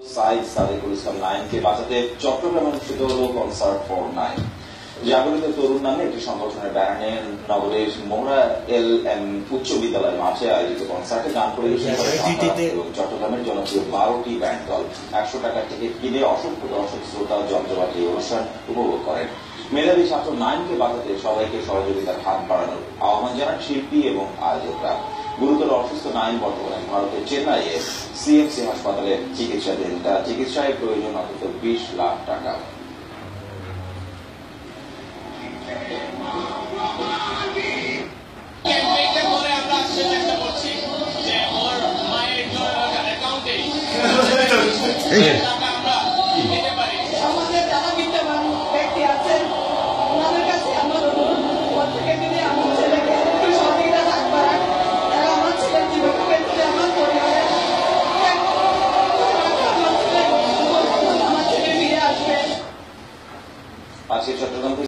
সাইদ সাদিকুল ইসলাম নাইমকে বাঁচাতে চট্টগ্রামে অনুষ্ঠিত হল কনসার্ট ফর নাইম। জাগরিত তরুণ নামে একটি সংগঠনের ব্যানারে নগরের মোহরা LM উচ্চ বিদ্যালয় মাঠে আয়োজিত কনসার্টে গান পরিবেশন করে এবং চট্টগ্রামের জনপ্রিয় 12টি ব্যান্ড দল 100 টাকার টিকিট কিনে অসংখ্য দর্শক শ্রোতা যন্ত্রপাতি অনুষ্ঠান উপভোগ করেন। মেধাবী ছাত্র নাইমকে বাঁচাতে সবাইকে সহযোগিতার হাত বাড়ানোর আহ্বান জানান শিল্পী এবং আয়োজকরা। গুরুতর অসুস্থ নাইম বর্তমানে ভারতের চেন্নাইয়ে CMC হাসপাতালে চিকিৎসাধীন। তার চিকিৎসায় প্রয়োজন অন্তত 20 লাখ টাকা। আজকে চট্টগ্রাম